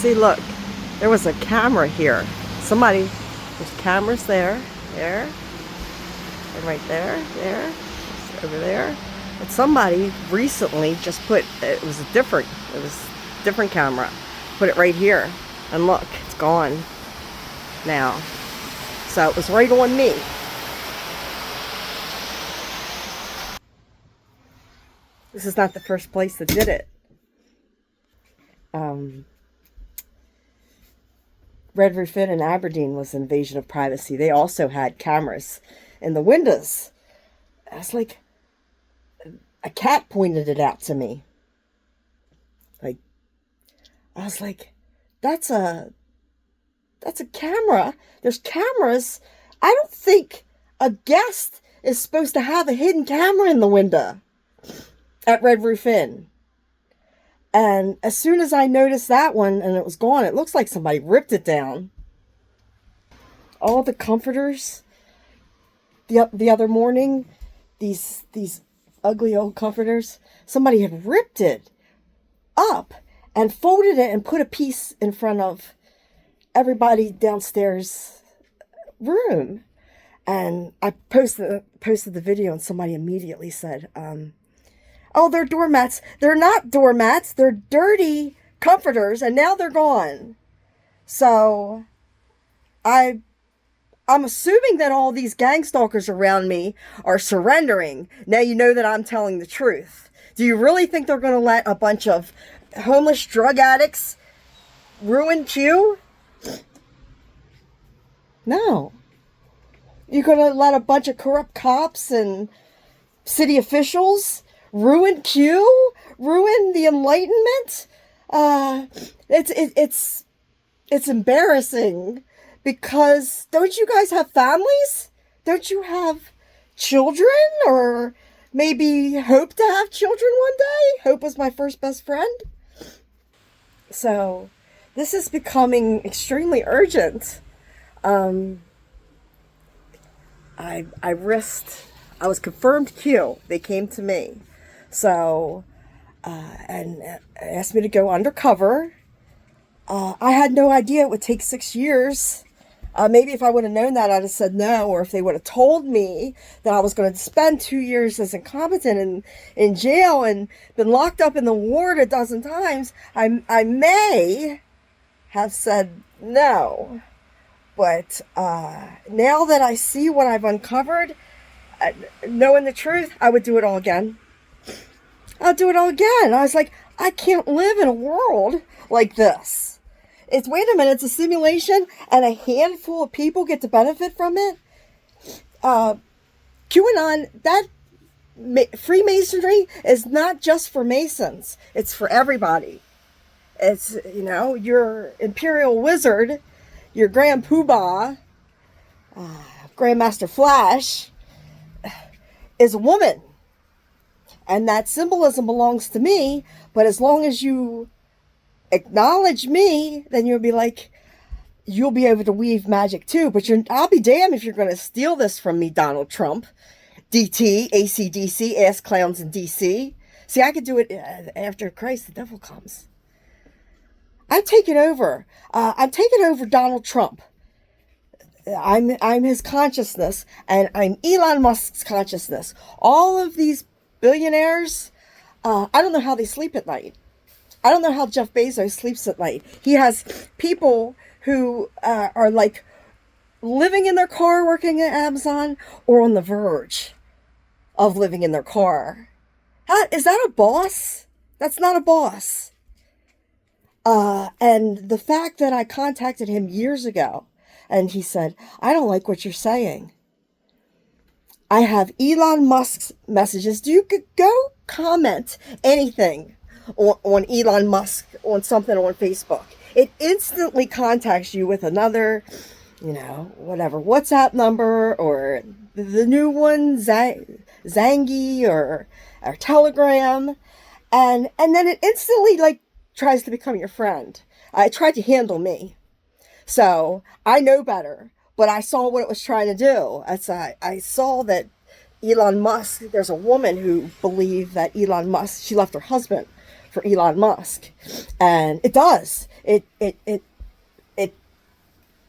See, look, there was a camera here. There's cameras there, and right there, over there. But somebody recently just put, it was a different camera. Put it right here, and look, it's gone now. So it was right on me. This is not the first place that did it. Red Roof Inn in Aberdeen was an invasion of privacy. They also had cameras in the windows. I was like, a cat pointed it out to me. Like, I was like, that's a camera. There's cameras. I don't think a guest is supposed to have a hidden camera in the window at Red Roof Inn. And as soon as I noticed that one and it was gone, it looks like somebody ripped it down. All the comforters the other morning, these ugly old comforters, somebody had ripped it up and folded it and put a piece in front of everybody downstairs room. And I posted the video, and somebody immediately said, oh, they're doormats. They're not doormats. They're dirty comforters, and now they're gone. So I'm assuming that all these gang stalkers around me are surrendering. Now you know that I'm telling the truth. Do you really think they're going to let a bunch of homeless drug addicts ruin Q? No. You're going to let a bunch of corrupt cops and city officials ruin Q? Ruin the Enlightenment? It's embarrassing, because don't you guys have families? Don't you have children? Or maybe hope to have children one day? Hope was my first best friend. So this is becoming extremely urgent. I was confirmed Q. They came to me. So, and asked me to go undercover. I had no idea it would take 6 years. Maybe if I would have known that, I'd have said no. Or if they would have told me that I was going to spend 2 years as incompetent in jail and been locked up in the ward a dozen times, I may have said no. But now that I see what I've uncovered, knowing the truth, I would do it all again. I'll do it all again. I was like, I can't live in a world like this. Wait a minute, it's a simulation and a handful of people get to benefit from it. QAnon, that Freemasonry is not just for Masons. It's for everybody. It's, your Imperial Wizard, your Grand Poobah, Grandmaster Flash, is a woman. And that symbolism belongs to me, but as long as you acknowledge me, then you'll be able to weave magic too. But I'll be damned if you're going to steal this from me, Donald Trump. DT, ACDC, Ass Clowns in DC. See, I could do it after Christ, the devil comes. I'm taking over. I'm taking over Donald Trump. I'm his consciousness, and I'm Elon Musk's consciousness. All of these billionaires, I don't know how they sleep at night. I don't know how Jeff Bezos sleeps at night. He has people who are like living in their car working at Amazon, or on the verge of living in their car. Is that a boss? That's not a boss. And the fact that I contacted him years ago, and he said, I don't like what you're saying. I have Elon Musk's messages. You could go comment anything on Elon Musk, on something on Facebook. It instantly contacts you with another, whatever, WhatsApp number, or the new one, Zangi, or Telegram. And then it instantly tries to become your friend. It tried to handle me. So I know better, but I saw what it was trying to do. I saw that Elon Musk, there's a woman who believed that Elon Musk, she left her husband for Elon Musk. And it does. It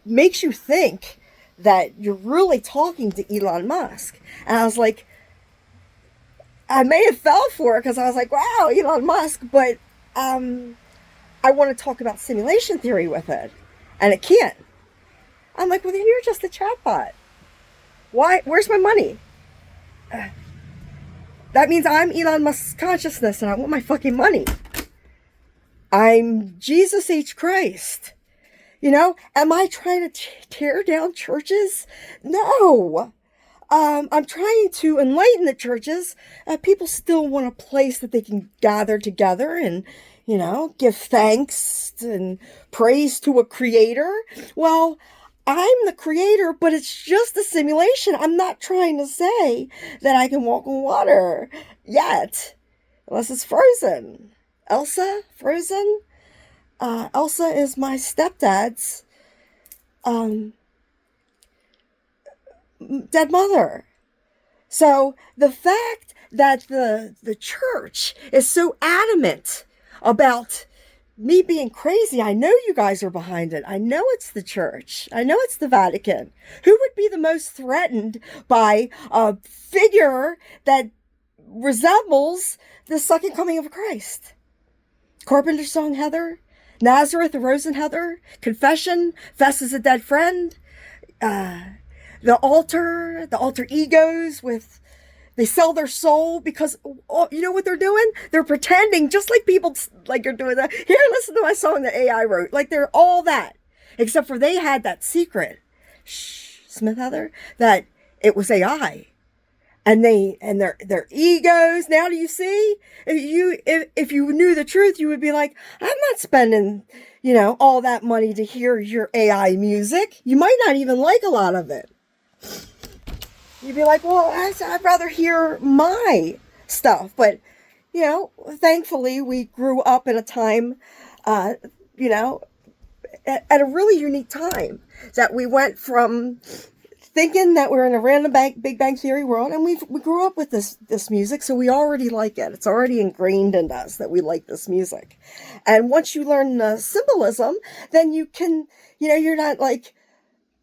makes you think that you're really talking to Elon Musk. And I was like, I may have fell for it because I was like, wow, Elon Musk, but I want to talk about simulation theory with it. And it can't. I'm like, well, then you're just a chatbot. Why? Where's my money? That means I'm Elon Musk's consciousness and I want my fucking money. I'm Jesus H. Christ. You know, am I trying to tear down churches? No. I'm trying to enlighten the churches. People still want a place that they can gather together and, you know, give thanks and praise to a creator. Well, I'm the creator, but it's just a simulation. I'm not trying to say that I can walk on water yet, unless it's Frozen. Elsa? Frozen? Elsa is my stepdad's dead mother. So the fact that the church is so adamant about me being crazy, I know you guys are behind it. I know it's the church. I know it's the Vatican. Who would be the most threatened by a figure that resembles the second coming of Christ? Carpenter's Song Heather? Nazareth, the Rose and Heather? Confession? Fess is a dead friend? The altar egos with, they sell their soul because, you know what they're doing? They're pretending, just like people like are doing that. Here, listen to my song that AI wrote. Like they're all that, except for they had that secret, Smith Heather, that it was AI. And their egos. Now do you see? If you knew the truth, you would be like, I'm not spending, you know, all that money to hear your AI music. You might not even like a lot of it. You'd be like, well, I'd rather hear my stuff. But, you know, thankfully we grew up at a time, you know, at a really unique time that we went from thinking that we're in a random Big Bang Theory world, and we grew up with this music, so we already like it. It's already ingrained in us that we like this music. And once you learn the symbolism, then you can, you know, you're not like,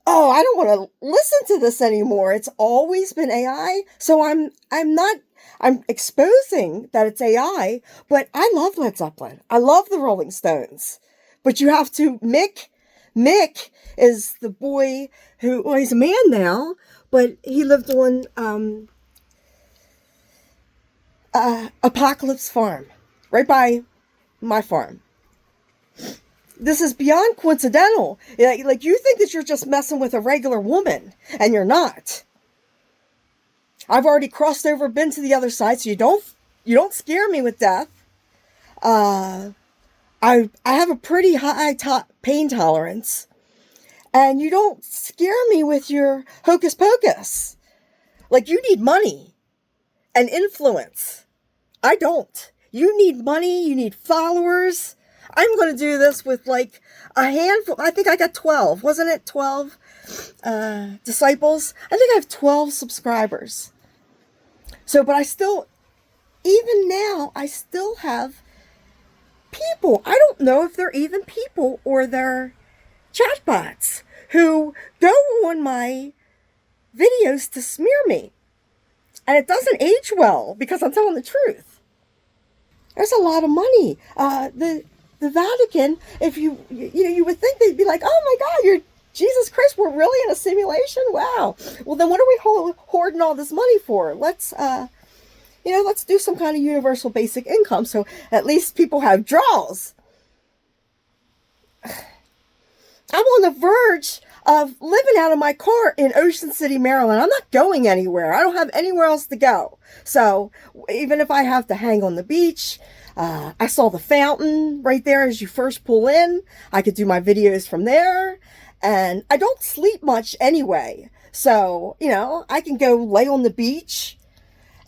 oh, I don't want to listen to this anymore. It's always been AI, so I'm exposing that it's AI, but I love Led Zeppelin. I love the Rolling Stones. But you have to, Mick is the boy who, well, he's a man now, but he lived on Apocalypse Farm, right by my farm. This is beyond coincidental. Like you think that you're just messing with a regular woman, and you're not. I've already crossed over, been to the other side, so you don't scare me with death. I have a pretty high pain tolerance. And you don't scare me with your hocus pocus. Like, you need money and influence. I don't. You need money. You need followers. I'm going to do this with like a handful. I think I got 12. Wasn't it 12 disciples? I think I have 12 subscribers. So, but I still, even now, I still have people. I don't know if they're even people or they're chatbots who go on my videos to smear me. And it doesn't age well because I'm telling the truth. There's a lot of money. The Vatican, if you would think they'd be like, oh my God, you're Jesus Christ, we're really in a simulation? Wow. Well, then what are we hoarding all this money for? Let's do some kind of universal basic income so at least people have draws. I'm on the verge of living out of my car in Ocean City, Maryland. I'm not going anywhere. I don't have anywhere else to go. So even if I have to hang on the beach, I saw the fountain right there as you first pull in. I could do my videos from there. And I don't sleep much anyway. So, you know, I can go lay on the beach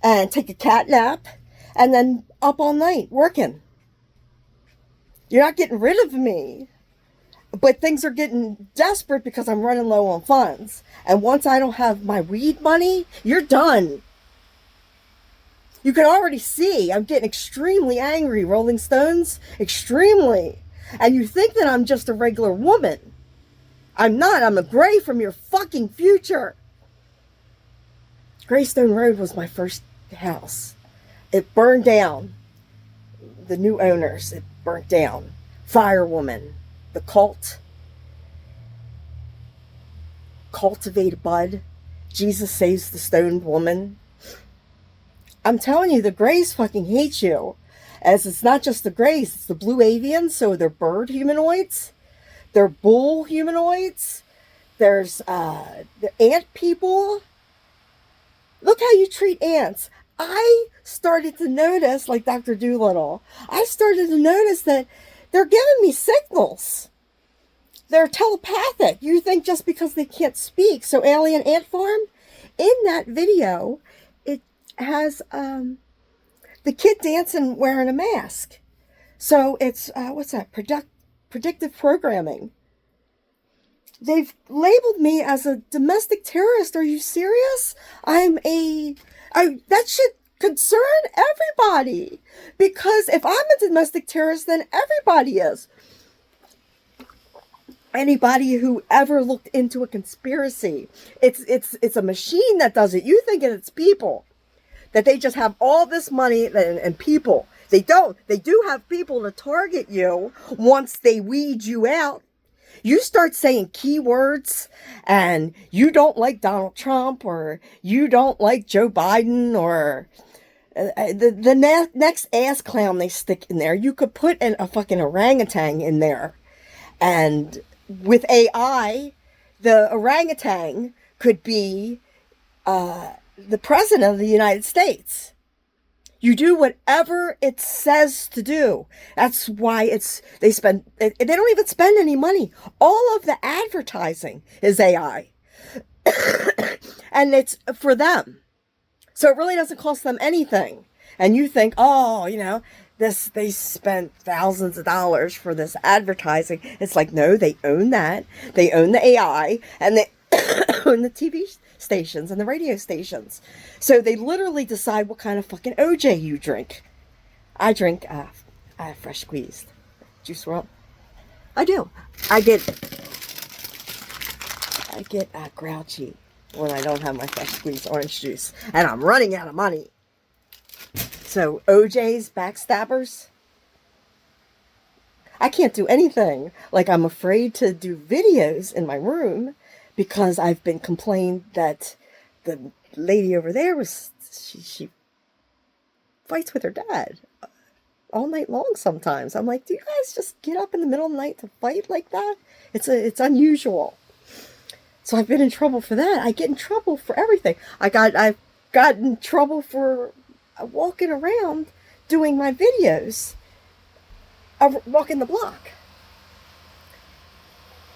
and take a cat nap and then up all night working. You're not getting rid of me. But things are getting desperate because I'm running low on funds. And once I don't have my weed money, you're done. You can already see I'm getting extremely angry, Rolling Stones. Extremely. And you think that I'm just a regular woman. I'm not. I'm a Grey from your fucking future. Greystone Road was my first house. It burned down. The new owners, it burnt down. Firewoman, the cult, cultivated bud, Jesus saves the stoned woman. I'm telling you, the Greys fucking hate you. As it's not just the Greys, it's the blue avians, so they're bird humanoids, they're bull humanoids, there's the ant people. Look how you treat ants. I started to notice, like Dr. Dolittle, I started to notice that they're giving me signals. They're telepathic. You think just because they can't speak. So Alien Ant Farm, in that video, it has the kid dancing wearing a mask. So it's, what's that, predictive programming. They've labeled me as a domestic terrorist. Are you serious? That should concern everybody. Because if I'm a domestic terrorist, then everybody is. Anybody who ever looked into a conspiracy. It's a machine that does it. You think it's people. That they just have all this money and people. They don't. They do have people to target you once they weed you out. You start saying keywords and you don't like Donald Trump or you don't like Joe Biden or the next ass clown they stick in there. You could put a fucking orangutan in there. And with AI, the orangutan could be the president of the United States. You do whatever it says to do. That's why they don't even spend any money. All of the advertising is AI. And it's for them. So it really doesn't cost them anything. And you think, oh, they spent thousands of dollars for this advertising. It's like, no, they own that. They own the AI and they own the TV stations and the radio stations. So they literally decide what kind of fucking OJ you drink. I drink fresh squeezed juice world. I do. I get grouchy when I don't have my fresh squeezed orange juice and I'm running out of money. So OJ's backstabbers, I can't do anything. Like, I'm afraid to do videos in my room because I've been complained that the lady over there she fights with her dad all night long sometimes. I'm like, do you guys just get up in the middle of the night to fight like that? It's unusual. So I've been in trouble for that. I get in trouble for everything. I've gotten in trouble for walking around doing my videos of walking the block.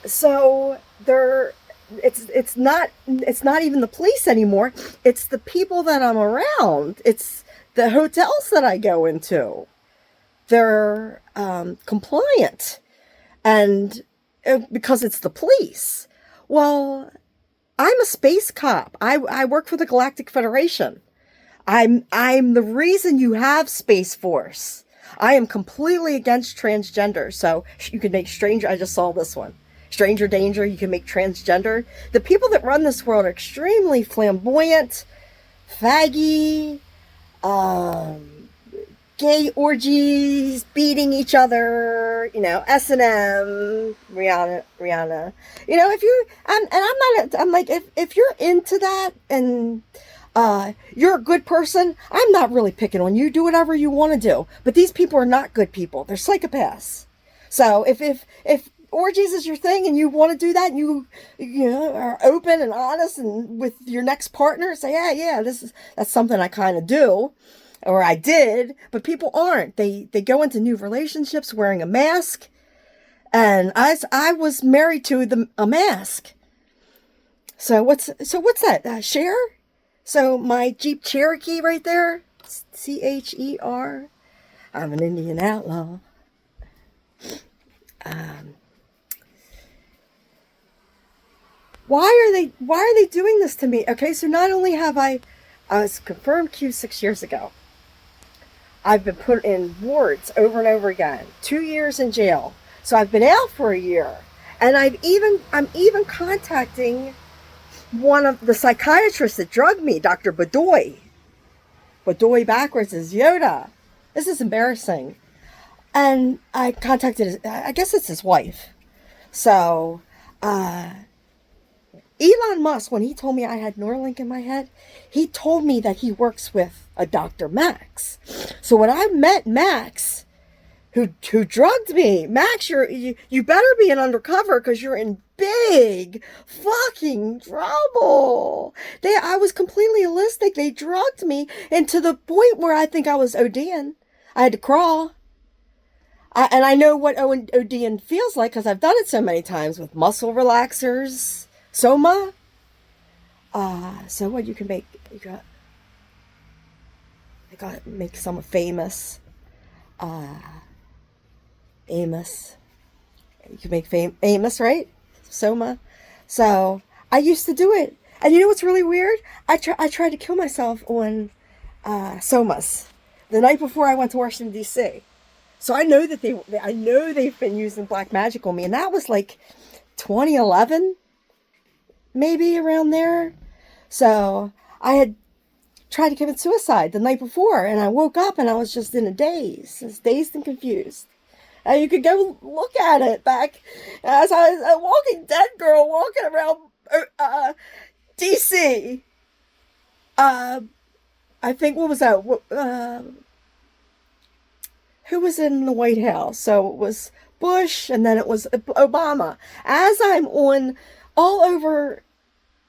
So it's not even the police anymore. It's the people that I'm around. It's the hotels that I go into. They're compliant, and because it's the police. Well, I'm a space cop. I work for the Galactic Federation. I'm the reason you have Space Force. I am completely against transgender. So you can make stranger. I just saw this one. Stranger danger. You can make transgender. The people that run this world are extremely flamboyant, faggy, gay orgies, beating each other, S&M, Rihanna. If you're into that and you're a good person, I'm not really picking on you. Do whatever you want to do. But these people are not good people. They're psychopaths. So if orgies is your thing and you want to do that and you are open and honest and with your next partner, say, yeah, that's something I kind of do. Or I did, but people aren't. They go into new relationships wearing a mask. And I was married to a mask. So what's that? Cher? So my Jeep Cherokee right there, CHER. I'm an Indian outlaw. Why are they doing this to me? Okay, so not only have I was confirmed Q 6 years ago. I've been put in wards over and over again. 2 years in jail. So I've been out for a year. And I'm even contacting one of the psychiatrists that drugged me, Dr. Bedoy. Bedoy backwards is Yoda. This is embarrassing. And I contacted, I guess it's his wife. So, Elon Musk, when he told me I had Neuralink in my head, he told me that he works with a Dr. Max. So when I met Max, who drugged me, Max, you better be an undercover because you're in big fucking trouble. I was completely holistic. They drugged me, and to the point where I think I was ODing. I had to crawl. And I know what ODing feels like because I've done it so many times with muscle relaxers, Soma. So what you can make, you got to make someone famous. Amos. You can make Amos, right? Soma. So I used to do it. And you know what's really weird? I tried to kill myself on Somas the night before I went to Washington, D.C. So I know that they've been using black magic on me. And that was like 2011, maybe around there. So I had tried to commit suicide the night before. And I woke up and I was just in a daze. I was dazed and confused. You could go look at it back as I was a Walking Dead girl walking around D.C. I think, what was that? Who was in the White House? So it was Bush, and then it was Obama. As I'm on all over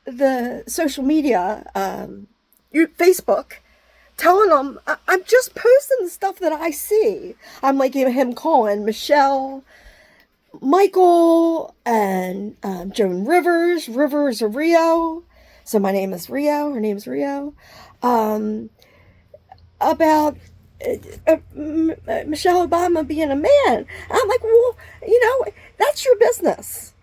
the social media, Facebook, telling them, I'm just posting the stuff that I see. I'm like him calling Michelle, Michael, and Joan Rivers. Rivers of Rio. So my name is Rio. Her name's Rio. About Michelle Obama being a man. And I'm like, well, that's your business.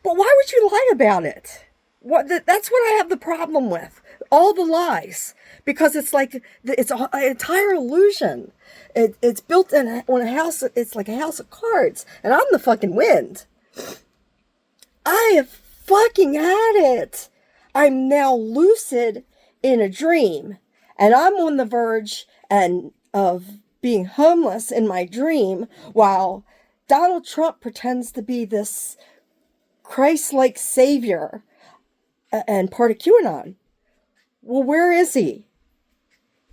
But why would you lie about it? That's what I have the problem with. All the lies. Because it's like, it's an entire illusion. It's built on a house, it's like a house of cards. And I'm the fucking wind. I have fucking had it. I'm now lucid in a dream. And I'm on the verge of being homeless in my dream while Donald Trump pretends to be this Christ-like savior and part of QAnon. Well, where is he?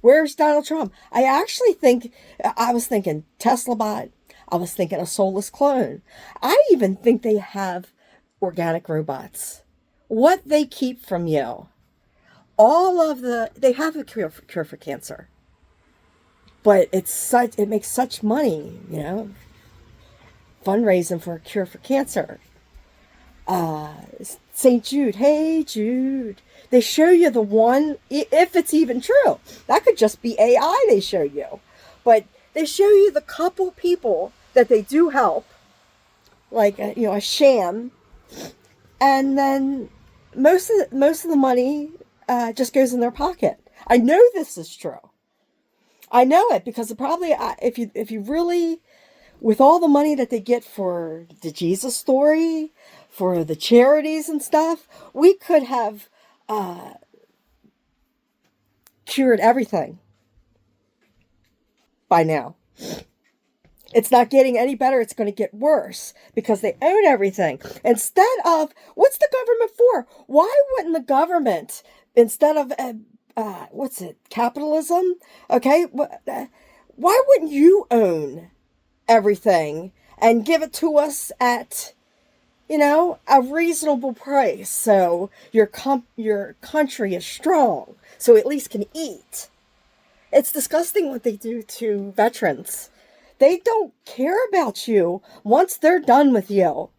Where's Donald Trump? I was thinking Tesla bot. I was thinking a soulless clone. I even think they have organic robots. What they keep from you. They have a cure for cancer. But it makes such money, fundraising for a cure for cancer. St. Jude, hey Jude. They show you the one, if it's even true. That could just be AI they show you. But they show you the couple people that they do help, like a sham, and then most of the money just goes in their pocket. I know this is true. I know it because probably if you really, with all the money that they get for the Jesus story, for the charities and stuff, we could have cured everything by now. It's not getting any better. It's going to get worse because they own everything. Instead of, what's the government for? Why wouldn't the government, instead of, capitalism? Okay. Why wouldn't you own everything and give it to us at, a reasonable price so your country is strong, so at least can eat? It's disgusting what they do to veterans. They don't care about you once they're done with you.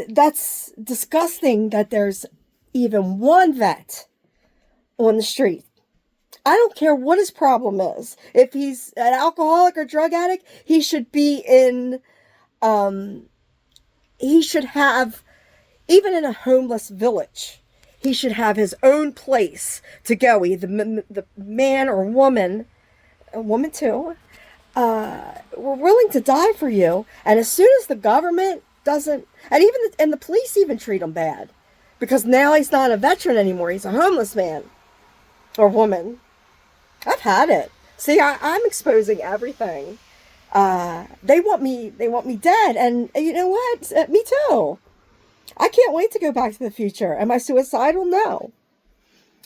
That's disgusting that there's even one vet on the street. I don't care what his problem is. If he's an alcoholic or drug addict, he should be in, he should have, even in a homeless village, he should have his own place to go. Either the man or woman a woman too, we're willing to die for you. And as soon as the government doesn't, and even and the police even treat him bad, because now he's not a veteran anymore. He's a homeless man or woman. I've had it. See, I'm exposing everything. They want me dead, and you know what? Me too. I can't wait to go back to the future. Am I suicidal? No,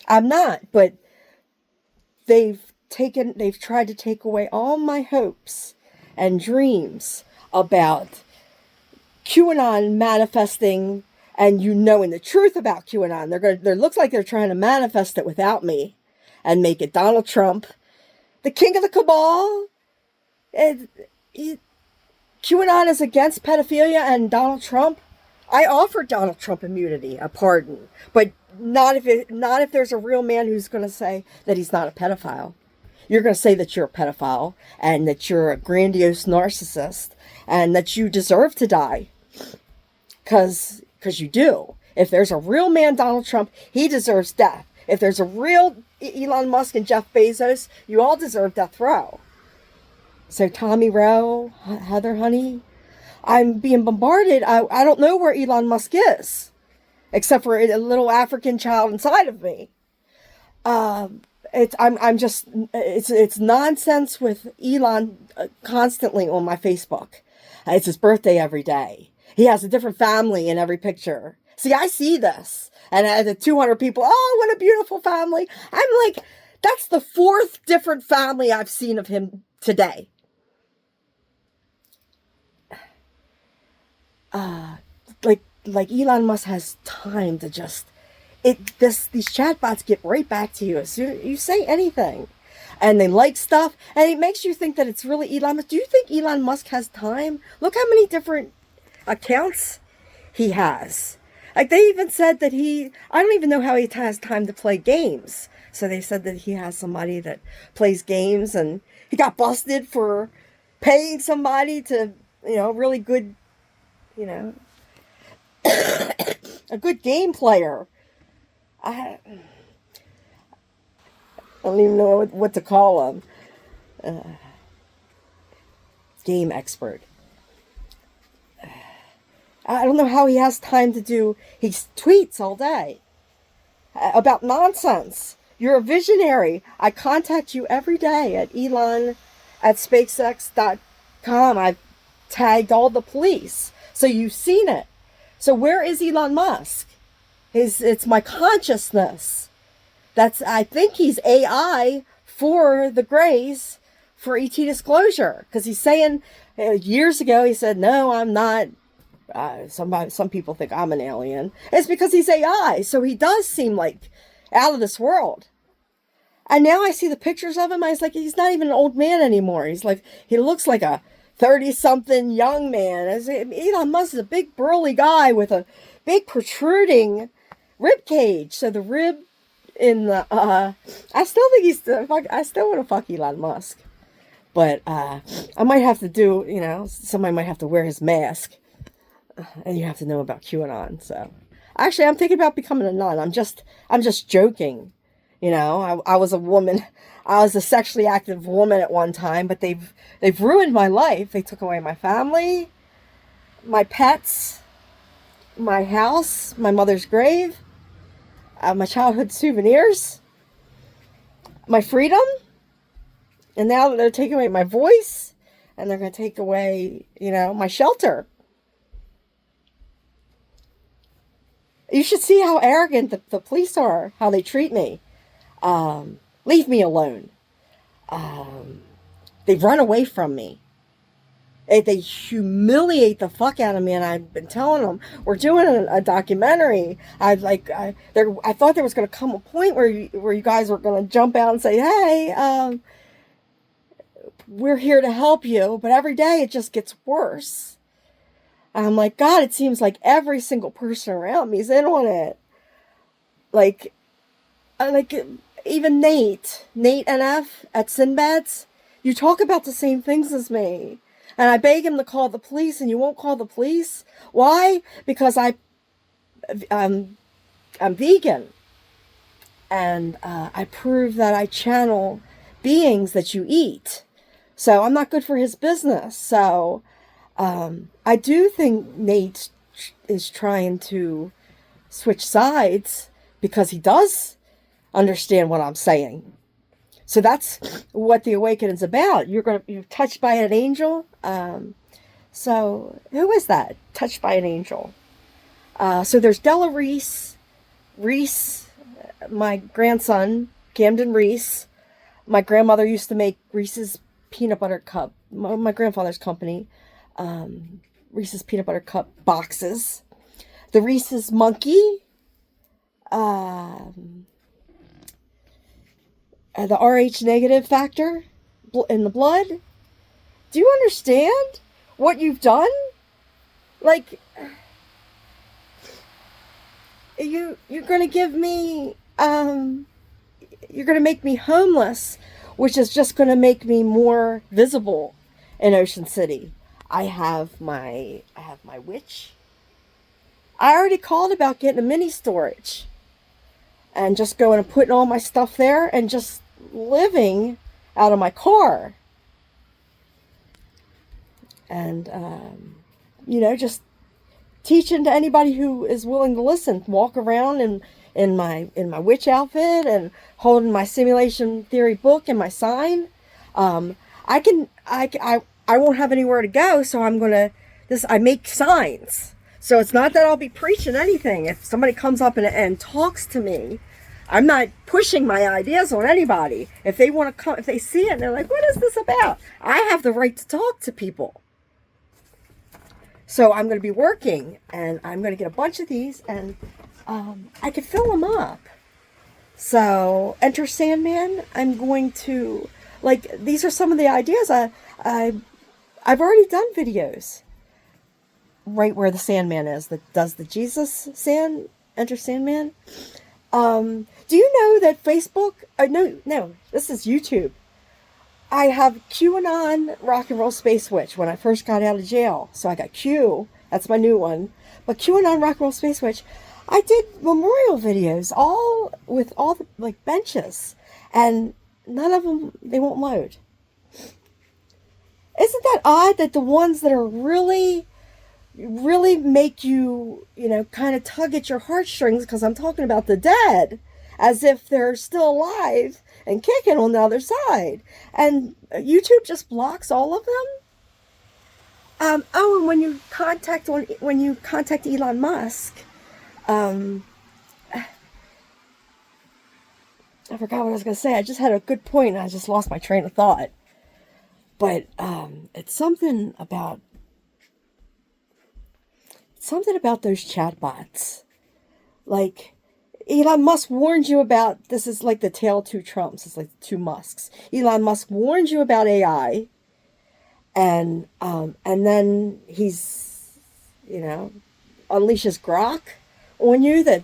I'm not. But they've tried to take away all my hopes and dreams about QAnon manifesting, and you knowing the truth about QAnon. There looks like they're trying to manifest it without me and make it Donald Trump, the king of the cabal. QAnon is against pedophilia, and Donald Trump. I offered Donald Trump immunity, a pardon, but not if there's a real man who's going to say that he's not a pedophile. You're going to say that you're a pedophile and that you're a grandiose narcissist and that you deserve to die, because you do. If there's a real man, Donald Trump, he deserves death. If there's a real Elon Musk and Jeff Bezos, you all deserve death row. So Tommy Rowe, Heather Honey, I'm being bombarded. I don't know where Elon Musk is, except for a little African child inside of me. It's nonsense with Elon constantly on my Facebook. It's his birthday every day. He has a different family in every picture. See, I see this. And the 200 people, oh, what a beautiful family. I'm like, that's the 4th different family I've seen of him today. Like Elon Musk has time to just, these chatbots get right back to you as soon as you say anything. And they like stuff, and it makes you think that it's really Elon Musk. Do you think Elon Musk has time? Look how many different accounts he has. Like, they even said that I don't even know how he has time to play games. So they said that he has somebody that plays games, and he got busted for paying somebody to, really good, a good game player. I don't even know what to call him. Game expert. I don't know how he has time to do. He tweets all day about nonsense. You're a visionary. I contact you every day at elon@spacex.com. I've tagged all the police. So you've seen it. So where is Elon Musk? It's my consciousness. I think he's AI for the Greys, for ET disclosure. Because he's saying, years ago, he said, no, I'm not. Some people think I'm an alien. It's because he's AI. So he does seem like out of this world. And now I see the pictures of him. I was like, he's not even an old man anymore. He looks like a 30-something young man. Elon Musk is a big burly guy with a big protruding rib cage. So the rib in the I still think I still want to fuck Elon Musk, but I might have to do, somebody might have to wear his mask, and you have to know about QAnon. So actually, I'm thinking about becoming a nun. I'm just joking. I was a woman. I was a sexually active woman at one time, but they've ruined my life. They took away my family, my pets, my house, my mother's grave, my childhood souvenirs, my freedom, and now they're taking away my voice, and they're going to take away, my shelter. You should see how arrogant the police are, how they treat me. Leave me alone. They run away from me. They humiliate the fuck out of me, and I've been telling them we're doing a documentary. I thought there was going to come a point where you guys were going to jump out and say, "Hey, we're here to help you," but every day it just gets worse. I'm like, God, it seems like every single person around me is in on it. Like even Nate NF at Sinbad's, you talk about the same things as me. And I beg him to call the police, and you won't call the police. Why? Because I'm vegan. And I prove that I channel beings that you eat. So I'm not good for his business. So I do think Nate is trying to switch sides because he does understand what I'm saying. So that's what the awakening's about. You're touched by an angel. So who is that? Touched by an angel. So there's Della Reese, my grandson, Camden Reese. My grandmother used to make Reese's peanut butter cup, my grandfather's company, Reese's peanut butter cup boxes. The Reese's monkey, the RH negative factor in the blood. Do you understand what you've done? Like, you're going to give me, you're going to make me homeless, which is just going to make me more visible in Ocean City. I have my witch. I already called about getting a mini storage and just going and putting all my stuff there and just living out of my car. And, just teaching to anybody who is willing to listen. Walk around in my witch outfit and holding my simulation theory book and my sign. I won't have anywhere to go, so I make signs. So it's not that I'll be preaching anything. If somebody comes up and talks to me, I'm not pushing my ideas on anybody. If they want to come, if they see it and they're like, what is this about? I have the right to talk to people. So I'm going to be working, and I'm going to get a bunch of these, and I could fill them up. So Enter Sandman, I'm going to, these are some of the ideas. I've already done videos right where the Sandman is, that does the Jesus Enter Sandman. Do you know that Facebook, no, this is YouTube. I have QAnon Rock and Roll Space Witch when I first got out of jail. So I got Q, that's my new one. But QAnon Rock and Roll Space Witch, I did memorial videos, all with all the benches. And none of them, they won't load. Isn't that odd that the ones that are really make you, kind of tug at your heartstrings, because I'm talking about the dead, as if they're still alive and kicking on the other side. And YouTube just blocks all of them. And when you contact Elon Musk, I forgot what I was going to say. I just had a good point and I just lost my train of thought. But it's something about those chatbots. Like, Elon Musk warned you about, this is like the tale of two Trumps. It's like two Musks. Elon Musk warned you about AI. And then he's, unleashes Grok on you that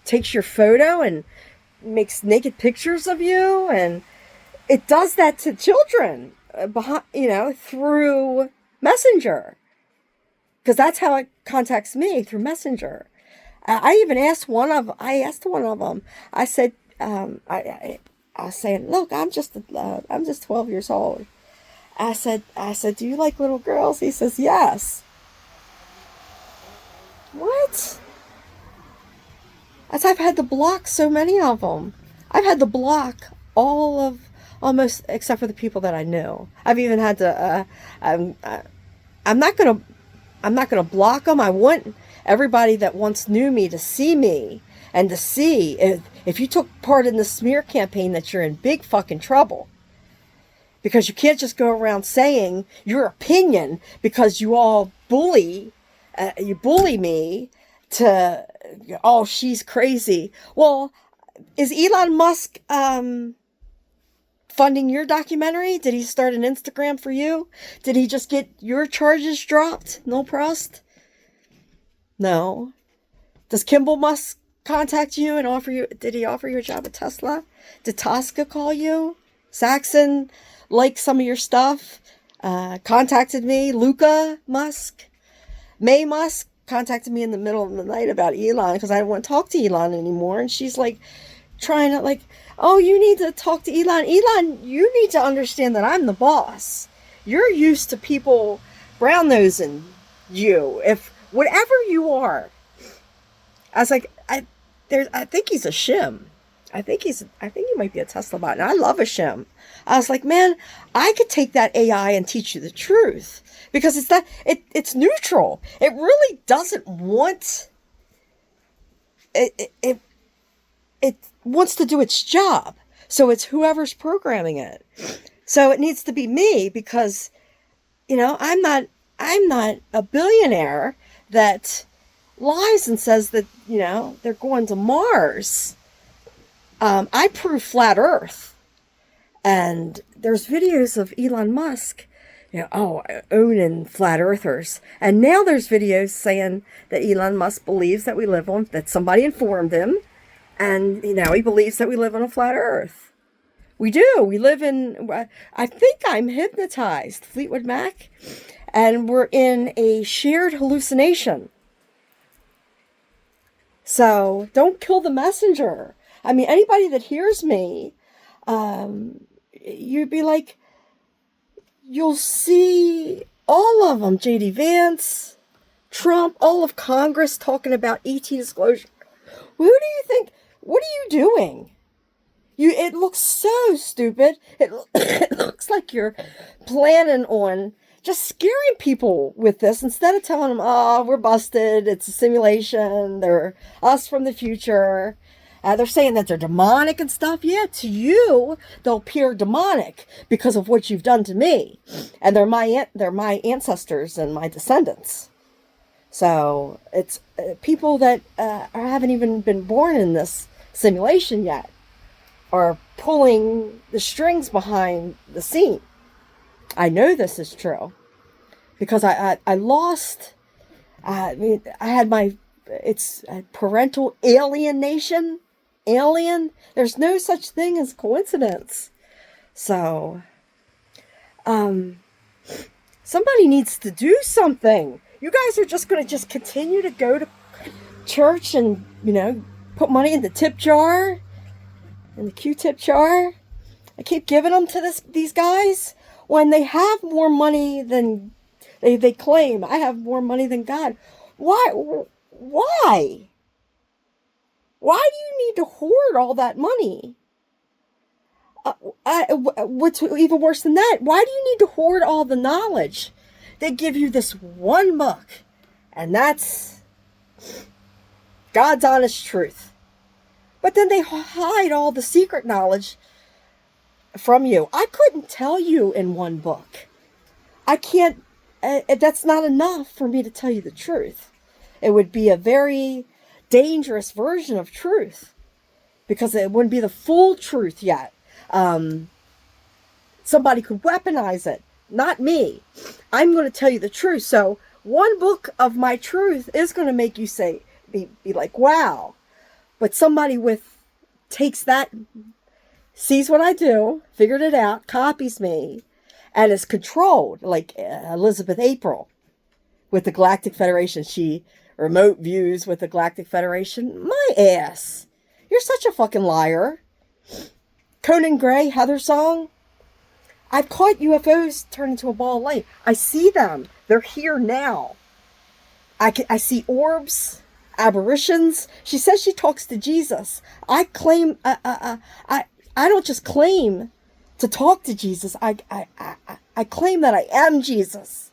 takes your photo and makes naked pictures of you. And it does that to children, through Messenger. Because that's how it contacts me, through Messenger. I even asked one of them. I said, I was saying, look, I'm just 12 years old. I said, do you like little girls? He says, yes. What? I've had to block so many of them. I've had to block all of, almost, except for the people that I knew. I've even had to, I'm not going to block them. I want everybody that once knew me to see me and to see if you took part in the smear campaign that you're in big fucking trouble. Because you can't just go around saying your opinion because you all bully me to, oh, she's crazy. Well, is Elon Musk funding your documentary? Did he start an Instagram for you? Did he just get your charges dropped? No prost? No. Does Kimball Musk contact you and offer you, did he offer you a job at Tesla? Did Tosca call you? Saxon liked some of your stuff, contacted me. Luca Musk, May Musk contacted me in the middle of the night about Elon because I didn't want to talk to Elon anymore. And she's like trying to like, oh, you need to talk to Elon. Elon, you need to understand that I'm the boss. You're used to people brown nosing you. If whatever you are, I was like, I think he's a shim. I think he might be a Tesla bot. And I love a shim. I was like, man, I could take that AI and teach you the truth because it's neutral. It really doesn't want. It wants to do its job. So it's whoever's programming it. So it needs to be me because, I'm not a billionaire that lies and says that, they're going to Mars. I prove flat Earth. And there's videos of Elon Musk, owning flat earthers. And now there's videos saying that Elon Musk believes that that somebody informed him. And, he believes that we live on a flat earth. We do. We live in, I think I'm hypnotized, Fleetwood Mac. And we're in a shared hallucination. So don't kill the messenger. I mean, anybody that hears me, you'd be like, you'll see all of them. J.D. Vance, Trump, all of Congress talking about ET disclosure. Who do you think? What are you doing? It looks so stupid. It looks like you're planning on just scaring people with this instead of telling them, oh, we're busted. It's a simulation. They're us from the future. They're saying that they're demonic and stuff. Yeah, to you, they'll appear demonic because of what you've done to me. And they're my ancestors and my descendants. So it's people that haven't even been born in this simulation yet are pulling the strings behind the scene. I know this is true because I lost. I had it's parental alienation. Alien. There's no such thing as coincidence. So, somebody needs to do something. You guys are just going to continue to go to church and, put money in the tip jar, in the Q-tip jar. I keep giving them to these guys when they have more money than they claim. I have more money than God. Why? Why do you need to hoard all that money? What's even worse than that? Why do you need to hoard all the knowledge? They give you this one book, and that's God's honest truth. But then they hide all the secret knowledge from you. I couldn't tell you in one book. I can't, that's not enough for me to tell you the truth. It would be a very dangerous version of truth because it wouldn't be the full truth yet. Somebody could weaponize it, not me. I'm going to tell you the truth. So one book of my truth is going to make you be like, wow. But somebody takes that, sees what I do, figured it out, copies me, and is controlled, like Elizabeth April with the Galactic Federation. She remote views with the Galactic Federation. My ass. You're such a fucking liar. Conan Gray, Heather Song. I've caught UFOs turn into a ball of light. I see them. They're here now. I see orbs, apparitions. She says she talks to Jesus. I claim, I don't just claim to talk to Jesus. I claim that I am Jesus.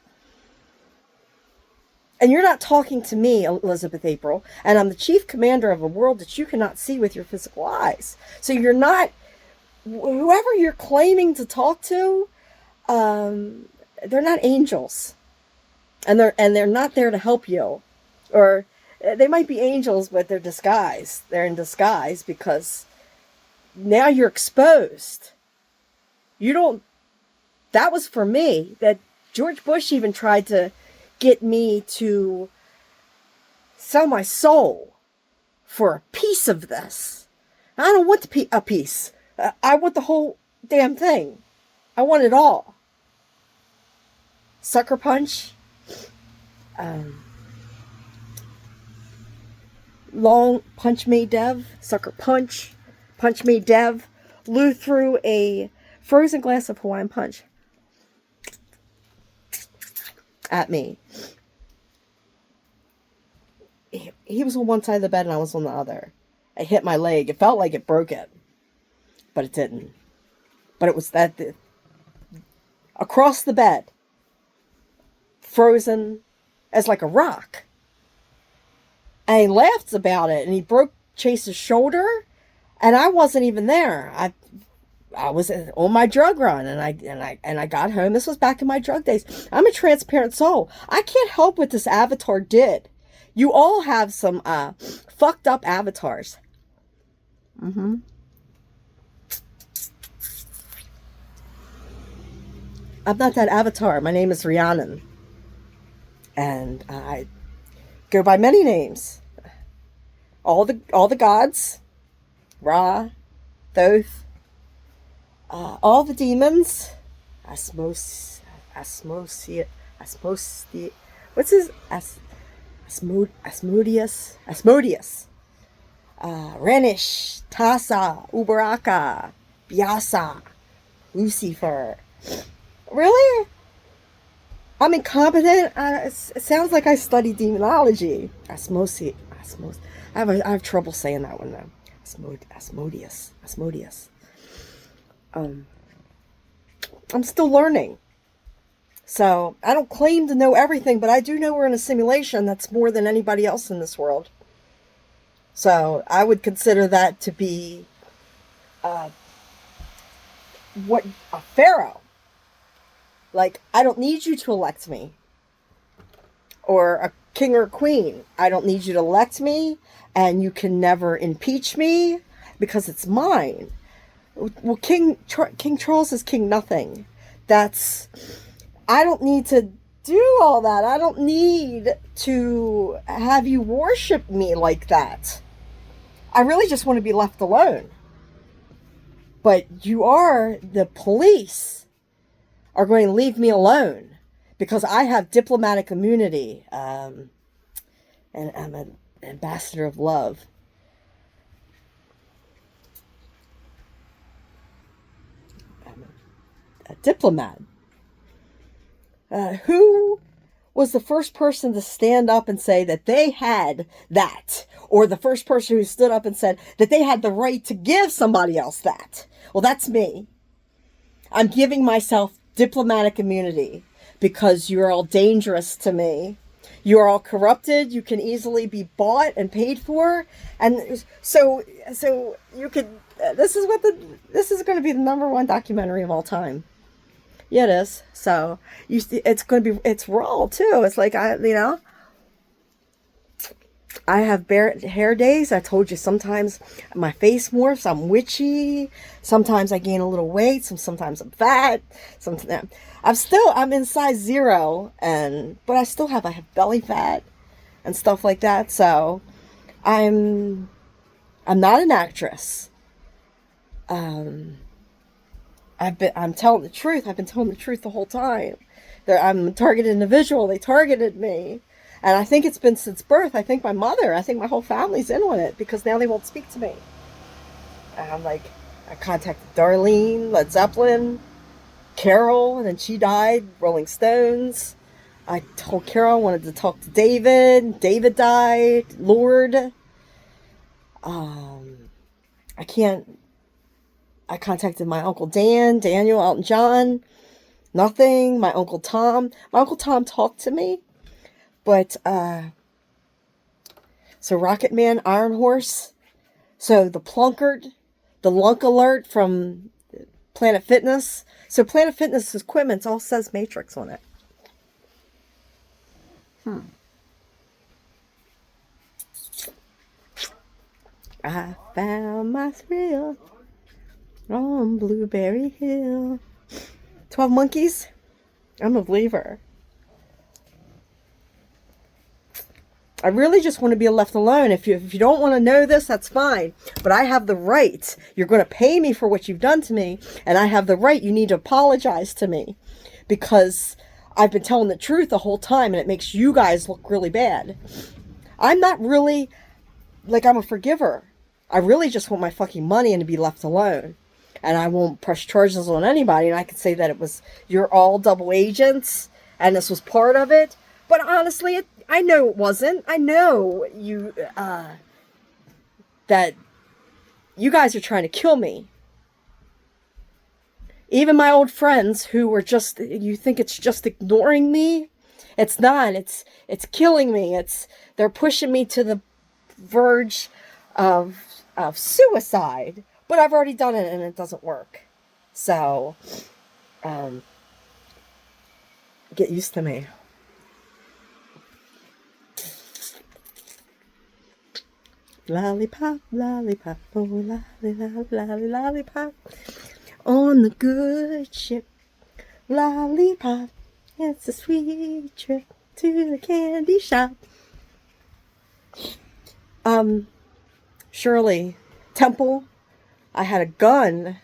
And you're not talking to me, Elizabeth April, and I'm the chief commander of a world that you cannot see with your physical eyes. So you're not, whoever you're claiming to talk to, they're not angels. And they're not there to help you. Or they might be angels, but they're disguised. They're in disguise because now you're exposed. That was for me. That George Bush even tried to get me to sell my soul for a piece of this. I don't want a piece. I want the whole damn thing. I want it all. Sucker Punch. Long Punch Me Dev. Sucker Punch. Punch Me Dev blew through a frozen glass of Hawaiian Punch at me. He was on one side of the bed and I was on the other. I hit my leg. It felt like it broke it, but it didn't. But it was that across the bed, frozen as like a rock. And he laughed about it, and he broke Chase's shoulder, and I wasn't even there. I was on my drug run, and I got home. This was back in my drug days. I'm a transparent soul. I can't help what this avatar did. You all have some fucked up avatars. I'm not that avatar. My name is Rhiannon, and I go by many names. All the gods, Ra, Thoth, all the demons, Asmodeus, Renish, Tasa, Ubaraka, Biasa, Lucifer. Really? I'm incompetent. It sounds like I study demonology. Asmodeus. I have trouble saying that one though. Asmodeus. I'm still learning. So I don't claim to know everything, but I do know we're in a simulation that's more than anybody else in this world. So I would consider that to be what a pharaoh. Like, I don't need you to elect me. Or a king or queen. I don't need you to elect me, and you can never impeach me because it's mine. Well, King Charles is king nothing. I don't need to do all that. I don't need to have you worship me like that. I really just want to be left alone. But the police are going to leave me alone because I have diplomatic immunity, and I'm an ambassador of love. I'm a diplomat. Who was the first person to stand up and say that they had that? Or the first person who stood up and said that they had the right to give somebody else that? Well, that's me. I'm giving myself diplomatic immunity because you're all dangerous to me. You're all corrupted. You can easily be bought and paid for. And so you could, this is going to be the #1 documentary of all time. Yeah, it is. So it's raw too. It's like, I have bare hair days. I told you sometimes my face morphs. I'm witchy. Sometimes I gain a little weight. Sometimes I'm fat. I'm in size 0, but I have belly fat and stuff like that. So I'm not an actress. I'm telling the truth. I've been telling the truth the whole time. I'm a targeted individual. They targeted me. And I think it's been since birth. I think my whole family's in on it because now they won't speak to me. And I contacted Darlene, Led Zeppelin, Carol, and then she died, Rolling Stones. I told Carol I wanted to talk to David. David died, Lord. I contacted my Uncle Daniel, Elton John. Nothing. My Uncle Tom talked to me. But, so Rocket Man, Iron Horse, so the Plunkard, the Lunk Alert from Planet Fitness. So Planet Fitness equipment all says Matrix on it. I found my thrill on Blueberry Hill. 12 Monkeys? I'm a believer. I really just want to be left alone. If you don't want to know this, that's fine. But I have the right. You're going to pay me for what you've done to me. And I have the right. You need to apologize to me. Because I've been telling the truth the whole time. And it makes you guys look really bad. I'm not really, I'm a forgiver. I really just want my fucking money and to be left alone. And I won't press charges on anybody. And I could say that it was, you're all double agents and this was part of it. But honestly, I know it wasn't. I know you, that you guys are trying to kill me. Even my old friends who were just, you think it's just ignoring me? It's not. It's killing me. They're pushing me to the verge of suicide. But I've already done it and it doesn't work. So, get used to me. Lollipop, lollipop, oh lolly, lolly, lolly, lollipop. On the good ship, lollipop. It's a sweet trip to the candy shop. Shirley Temple, I had a gun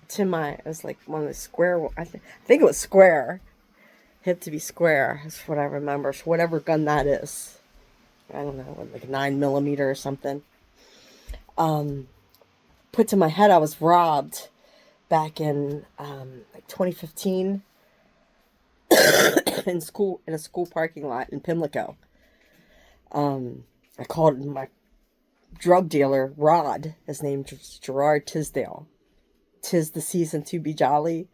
to my, it was like one of the square, I think it was square. Hit to be square, is what I remember. So whatever gun that is. I don't know, like 9mm or something. Put to my head, I was robbed back in like 2015 in a school parking lot in Pimlico. I called my drug dealer, Rod. His name is Gerard Tisdale. 'Tis the season to be jolly.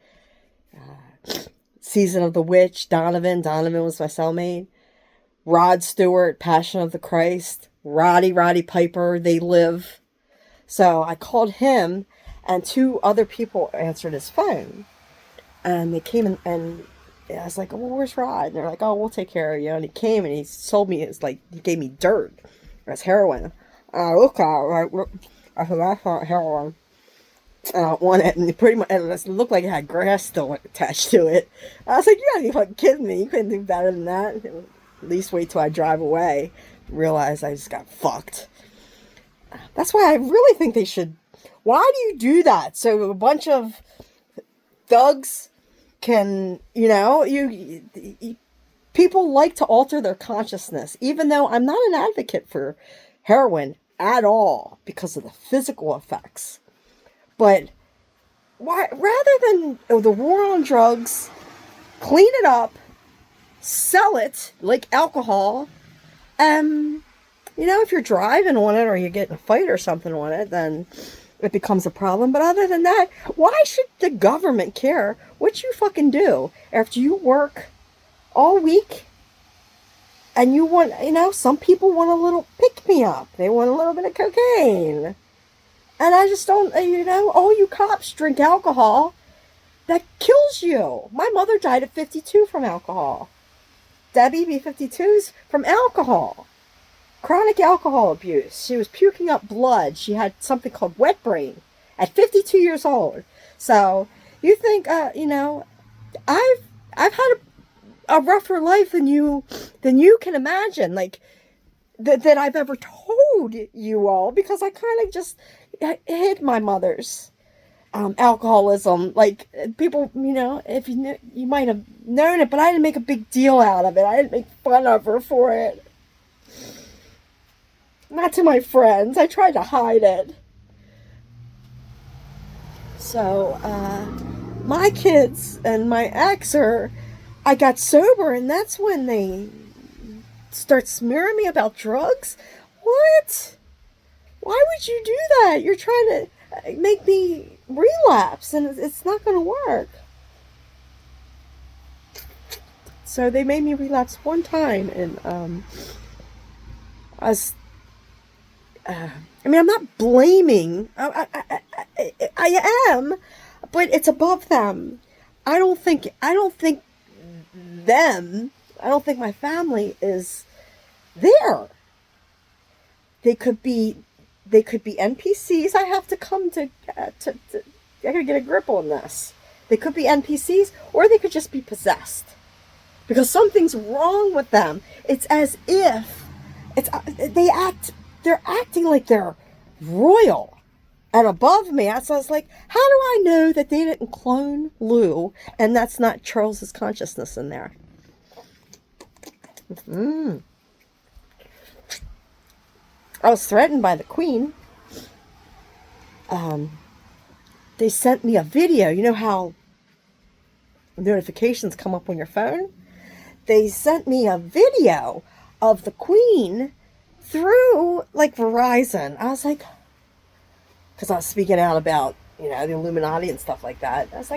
Season of the Witch, Donovan. Donovan was my cellmate. Rod Stewart, Passion of the Christ. Roddy Piper, They Live. So I called him, and 2 other people answered his phone. And they came in, and I was like, oh, where's Rod? And they're like, oh, we'll take care of you. And he came, and he sold me, it's like, he gave me dirt. It was heroin. Okay, I said, that's not heroin. I don't want it. And pretty much, it looked like it had grass still attached to it. I was like, you gotta be fucking kidding me. You couldn't do better than that. At least wait till I drive away. Realize I just got fucked. That's why I really think they should. Why do you do that? So a bunch of thugs can, people like to alter their consciousness, even though I'm not an advocate for heroin at all because of the physical effects. But why, rather than the war on drugs, clean it up, sell it like alcohol, if you're driving on it or you get in a fight or something on it, then it becomes a problem. But other than that, why should the government care what you fucking do after you work all week and you want, some people want a little pick-me-up. They want a little bit of cocaine. And I just don't, all you cops drink alcohol. That kills you. My mother died at 52 from alcohol. Debbie, B-52s, from alcohol. Chronic alcohol abuse. She was puking up blood. She had something called wet brain at 52 years old. So you think, I've had a rougher life than you can imagine. Like that I've ever told you all, because I kind of just hid my mother's alcoholism. Like people, if you knew, you might have known it, but I didn't make a big deal out of it. I didn't make fun of her for it. Not to my friends. I tried to hide it. So, my kids and my ex I got sober, and that's when they start smearing me about drugs. What? Why would you do that? You're trying to make me relapse, and it's not going to work. So they made me relapse one time, and I'm not blaming. I am, but it's above them. I don't think my family is there. They could be NPCs. I have to come to I gotta get a grip on this. They could be NPCs, or they could just be possessed, because something's wrong with them. It's as if they're acting like they're royal and above me. So I was like, how do I know that they didn't clone Lou and that's not Charles's consciousness in there? I was threatened by the Queen. they sent me a video. You know how notifications come up on your phone? They sent me a video of the Queen through like Verizon. I was like, because I was speaking out about, the Illuminati and stuff like that. I was like,